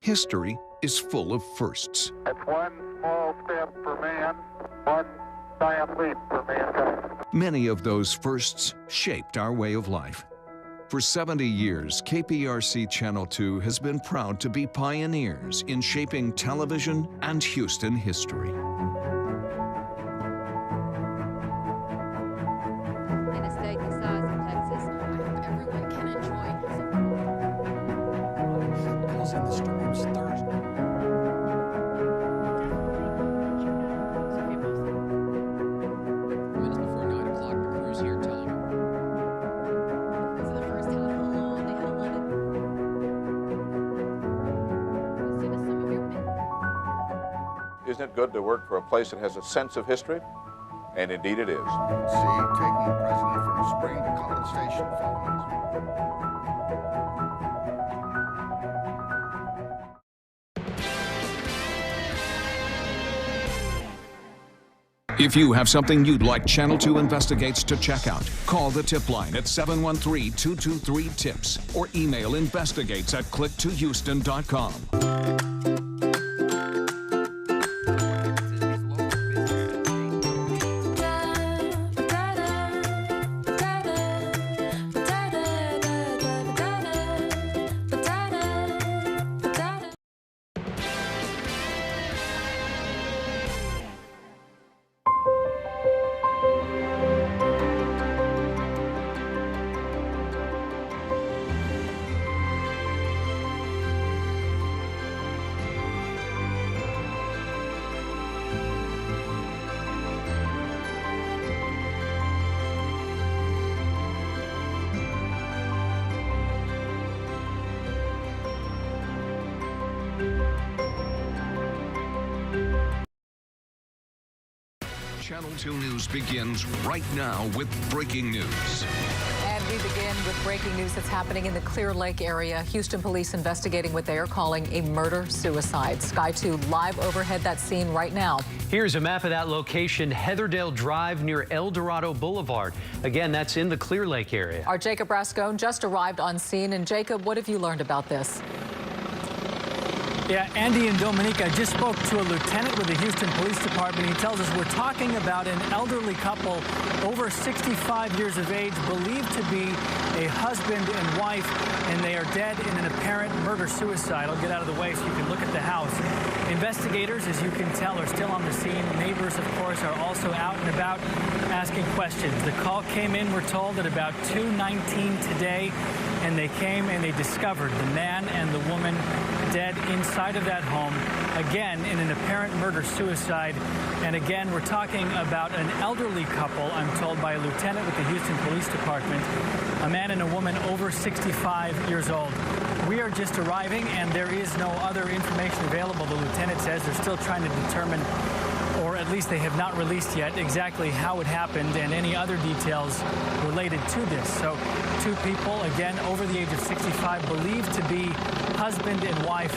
History is full of firsts. It's one small step for man, one giant leap for mankind. Many of those firsts shaped our way of life. For 70 years, KPRC Channel 2 has been proud to be pioneers in shaping television and Houston history. In a state the size of Texas, everyone can enjoy. Calls in the storms Thursday. Minutes before 9 o'clock, the crew's here telling her. For the first time in a long, they had 11. See the some of your men. Isn't it good to work for a place that has a sense of history? And indeed it is. See, taking the president from Spring to College Station following his If you have something you'd like Channel 2 Investigates to check out, call the tip line at 713-223-TIPS or email investigates@click2houston.com. Channel 2 News begins right now with breaking news. And we begin with breaking news that's happening in the Clear Lake area. Houston police investigating what they are calling a murder-suicide. Sky 2 live overhead that scene right now. Here's a map of that location, Heatherdale Drive near El Dorado Boulevard. Again, that's in the Clear Lake area. Our Jacob Rascone just arrived on scene. And Jacob, what have you learned about this? Yeah, Andy and Dominique, I just spoke to a lieutenant with the Houston Police Department. He tells us we're talking about an elderly couple over 65 years of age, believed to be a husband and wife, and they are dead in an apparent murder-suicide. I'll get out of the way so you can look at the house. Investigators, as you can tell, are still on the scene. Neighbors, of course, are also out and about asking questions. The call came in, we're told, at about 2:19 today, and they came and they discovered the man and the woman dead inside of that home, again in an apparent murder-suicide. And again, we're talking about an elderly couple, I'm told by a lieutenant with the Houston Police Department, a man and a woman over 65 years old. We are just arriving, and there is no other information available. The lieutenant says they're still trying to determine, or at least they have not released yet, exactly how it happened and any other details related to this. So two people, again, over the age of 65, believed to be husband and wife,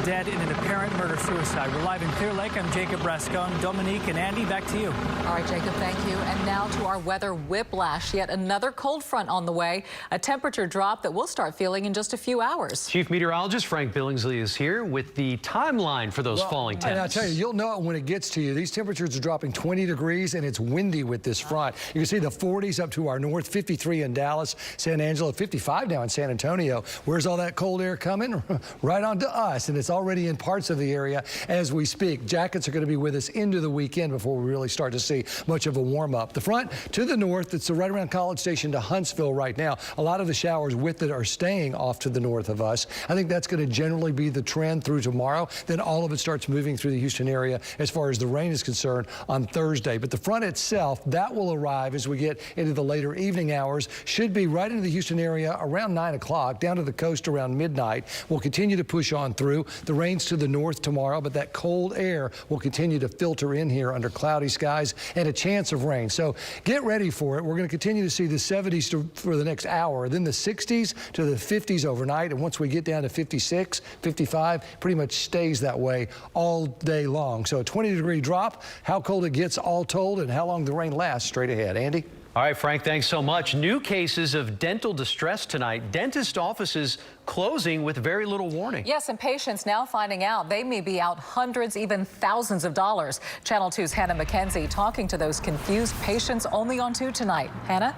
dead in an apparent murder-suicide. We're live in Clear Lake. I'm Jacob Rascone. Dominique and Andy, back to you. All right, Jacob, thank you. And now to our weather whiplash. Yet another cold front on the way. A temperature drop that we'll start feeling in just a few hours. Chief Meteorologist Frank Billingsley is here with the timeline for those falling temps. And I'll tell you, you'll know it when it gets to you. These temperatures are dropping 20 degrees, and it's windy with this front. You can see the 40s up to our north, 53 in Dallas, San Angelo, 55 now in San Antonio. Where's all that cold air coming? Right onto us, and it's already in parts of the area as we speak. Jackets are going to be with us into the weekend before we really start to see much of a warm-up. The front to the north, it's right around College Station to Huntsville right now. A lot of the showers with it are staying off to the north of us. I think that's going to generally be the trend through tomorrow. Then all of it starts moving through the Houston area as far as the rain is concerned on Thursday. But the front itself, that will arrive as we get into the later evening hours. Should be right into the Houston area around 9 o'clock, down to the coast around midnight. We'll continue to push on through. The rain's to the north tomorrow, but that cold air will continue to filter in here under cloudy skies and a chance of rain. So get ready for it. We're going to continue to see the 70s for the next hour, then the 60s to the 50s overnight. And once we get down to 56, 55, pretty much stays that way all day long. So a 20-degree drop, how cold it gets all told, and how long the rain lasts straight ahead. Andy? All right, Frank, thanks so much. New cases of dental distress tonight. Dentist offices closing with very little warning. Yes, and patients now finding out they may be out hundreds, even thousands of dollars. Channel 2's Hannah McKenzie talking to those confused patients only on 2 tonight. Hannah?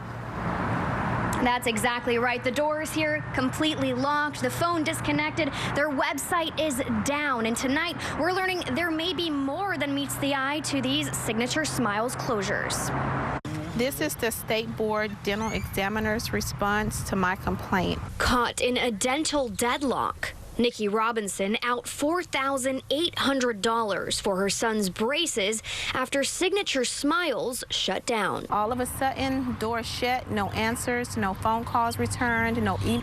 That's exactly right. The doors here completely locked, the phone disconnected, their website is down. And tonight, we're learning there may be more than meets the eye to these Signature Smiles closures. This is the State Board Dental Examiner's response to my complaint. Caught in a dental deadlock. Nikki Robinson out $4,800 for her son's braces after Signature Smiles shut down. All of a sudden, doors shut, no answers, no phone calls returned,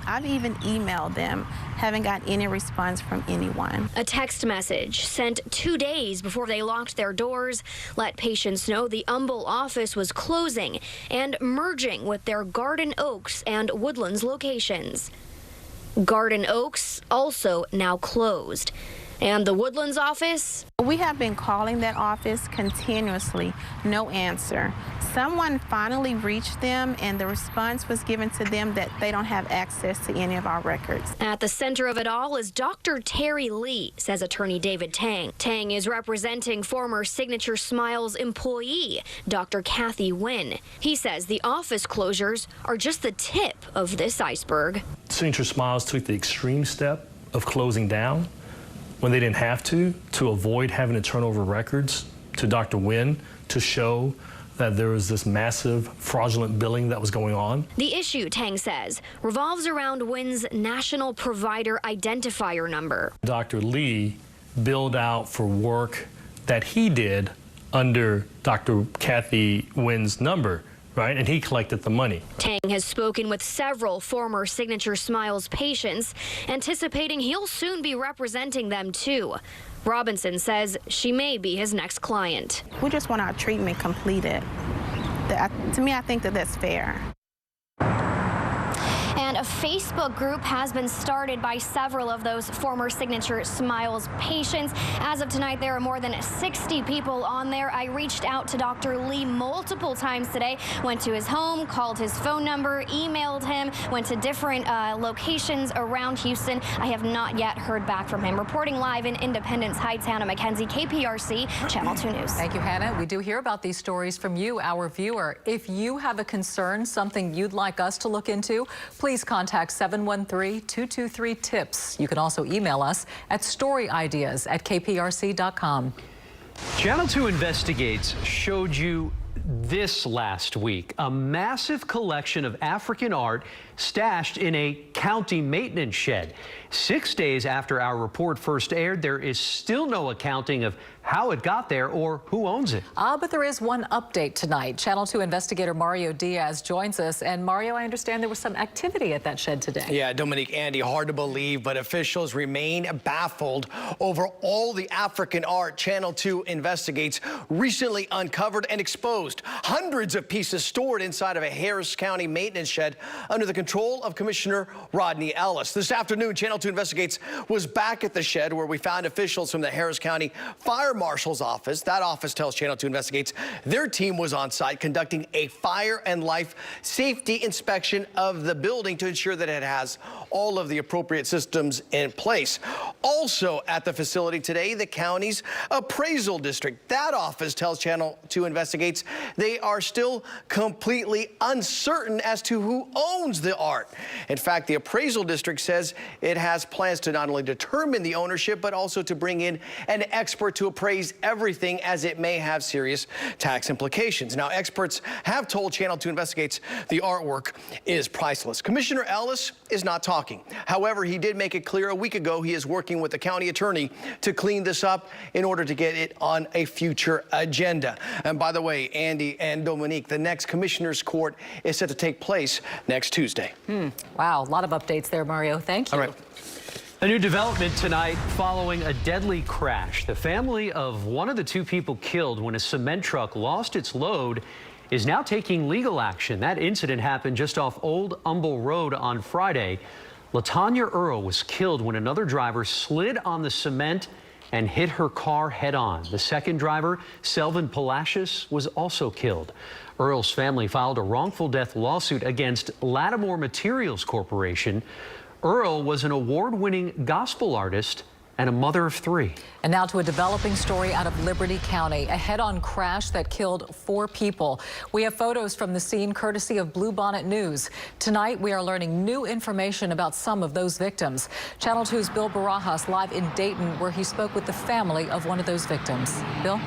I've even emailed them. Haven't got any response from anyone. A text message sent 2 days before they locked their doors let patients know the Humble office was closing and merging with their Garden Oaks and Woodlands locations. Garden Oaks also now closed. And the Woodlands office? We have been calling that office continuously, no answer. Someone finally reached them and the response was given to them that they don't have access to any of our records. At the center of it all is Dr. Terry Lee, says attorney David Tang. Tang is representing former Signature Smiles employee, Dr. Kathy Wynn. He says the office closures are just the tip of this iceberg. Signature Smiles took the extreme step of closing down when they didn't have to avoid having to turn over records to Dr. Wynn to show that there was this massive fraudulent billing that was going on. The issue, Tang says, revolves around Wynn's National Provider Identifier number. Dr. Lee billed out for work that he did under Dr. Kathy Wynn's number, right? And he collected the money. Tang has spoken with several former Signature Smiles patients, anticipating he'll soon be representing them too. Robinson says she may be his next client. We just want our treatment completed. To me, I think that that's fair. And a Facebook group has been started by several of those former Signature Smiles patients. As of tonight, there are more than 60 people on there. I reached out to Dr. Lee multiple times today, went to his home, called his phone number, emailed him, went to different locations around Houston. I have not yet heard back from him. Reporting live in Independence Heights, Hannah McKenzie, KPRC, Channel 2 News. Thank you, Hannah. We do hear about these stories from you, our viewer. If you have a concern, something you'd like us to look into, please contact 713-223-TIPS. You can also email us at storyideas@kprc.com. Channel 2 Investigates showed you this last week, a massive collection of African art stashed in a county maintenance shed. 6 days after our report first aired, there is still no accounting of how it got there or who owns it. But there is one update tonight. Channel 2 investigator Mario Diaz joins us. And Mario, I understand there was some activity at that shed today. Yeah, Dominique, Andy, hard to believe, but officials remain baffled over all the African art Channel 2 Investigates recently uncovered and exposed. Hundreds of pieces stored inside of a Harris County maintenance shed under the control of Commissioner Rodney Ellis. This afternoon, Channel 2 Investigates was back at the shed where we found officials from the Harris County Fire Marshal's office. That office tells Channel 2 Investigates their team was on site conducting a fire and life safety inspection of the building to ensure that it has all of the appropriate systems in place. Also at the facility today, the county's appraisal district. That office tells Channel 2 Investigates they are still completely uncertain as to who owns the art. In fact, the appraisal district says it has plans to not only determine the ownership, but also to bring in an expert to appraise everything, as it may have serious tax implications. Now, experts have told Channel 2 Investigates the artwork is priceless. Commissioner Ellis is not talking. However, he did make it clear a week ago he is working with the county attorney to clean this up in order to get it on a future agenda. And by the way, Andy and Dominique, the next commissioner's court is set to take place next Tuesday. Wow, a lot of updates there, Mario. Thank you. All right. A new development tonight following a deadly crash. The family of one of the 2 people killed when a cement truck lost its load is now taking legal action. That incident happened just off Old Humble Road on Friday. LaTanya Earl was killed when another driver slid on the cement and hit her car head on. The second driver, Selvin Palacios, was also killed. Earl's family filed a wrongful death lawsuit against Lattimore Materials Corporation. Earl was an award-winning gospel artist and a mother of 3. And now to a developing story out of Liberty County, a head-on crash that killed 4 people. We have photos from the scene courtesy of Bluebonnet News. Tonight, we are learning new information about some of those victims. Channel 2's Bill Barajas live in Dayton, where he spoke with the family of one of those victims. Bill?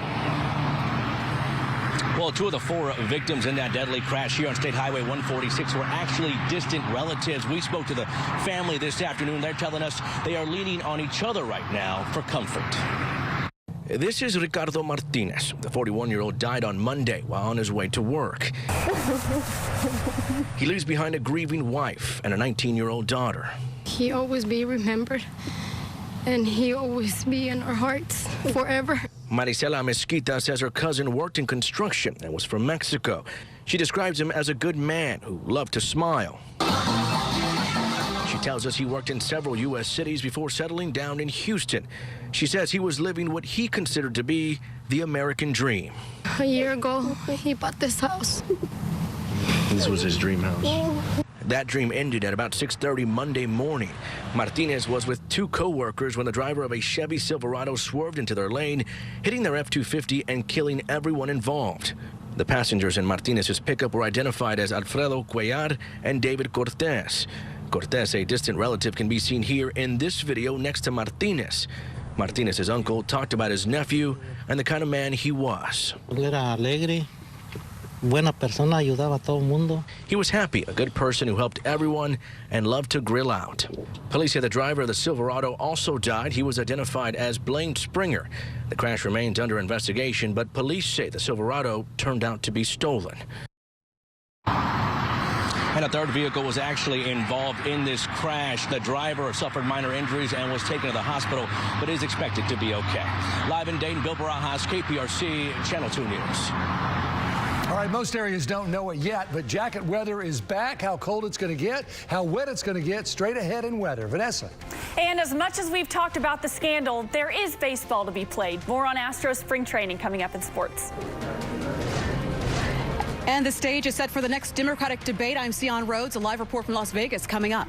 Well, 2 of the 4 victims in that deadly crash here on State Highway 146 were actually distant relatives. We spoke to the family this afternoon. They're telling us they are leaning on each other right now for comfort. This is Ricardo Martinez. The 41-year-old died on Monday while on his way to work. He leaves behind a grieving wife and a 19-year-old daughter. He always be remembered, and he always be in our hearts forever. Marisela Mesquita says her cousin worked in construction and was from Mexico. She describes him as a good man who loved to smile. She tells us he worked in several U.S. cities before settling down in Houston. She says he was living what he considered to be the American dream. A year ago, he bought this house. This was his dream house. That dream ended at about 6:30 Monday morning. Martinez was with 2 co-workers when the driver of a Chevy Silverado swerved into their lane, hitting their F-250 and killing everyone involved. The passengers in Martinez's pickup were identified as Alfredo Cuellar and David Cortez. Cortez, a distant relative, can be seen here in this video next to Martinez. Martinez's uncle talked about his nephew and the kind of man he was. Era alegre. Buena persona, ayudaba a todo mundo. He was happy, a good person who helped everyone and loved to grill out. Police say the driver of the Silverado also died. He was identified as Blaine Springer. The crash remains under investigation, but police say the Silverado turned out to be stolen. And a 3rd vehicle was actually involved in this crash. The driver suffered minor injuries and was taken to the hospital, but is expected to be okay. Live in Dayton, Bill Barajas, KPRC, Channel 2 News. All right, most areas don't know it yet, but jacket weather is back. How cold it's going to get, how wet it's going to get, straight ahead in weather. Vanessa. And as much as we've talked about the scandal, there is baseball to be played. More on Astros spring training coming up in sports. And the stage is set for the next Democratic debate. I'm Sion Rhodes, a live report from Las Vegas coming up.